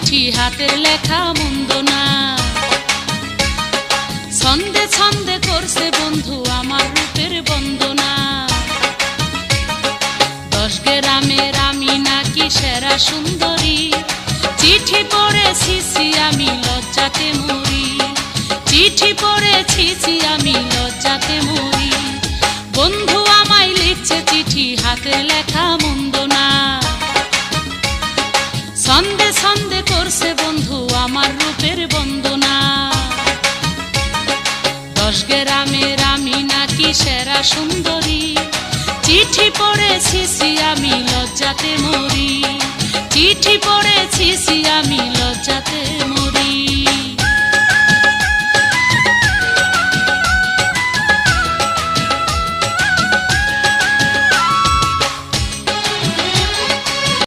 চিঠি হাতের লেখা মন্দ না। ছন্দে ছন্দে করছে বন্ধু আমার রূপের বন্দনা। 10 গ্রামের আমি নাকি সেরা সুন্দরী, চিঠি পড়েছি আমি লজ্জাতে মরি। চিঠি পড়েছি আমি লজ্জাতে মরি। বন্ধু আমায় লিখছে চিঠি হাতের লেখা মন্দ না। ছন্দে ছন্দে করছে বন্ধু আমার রূপের বন্দনা। 10 গ্রামের আমি নাকি সেরা সুন্দরী, চিঠি পড়েছি আমি লজ্জাতে মরি। চিঠি পড়েছি আমি লজ্জাতে মরি।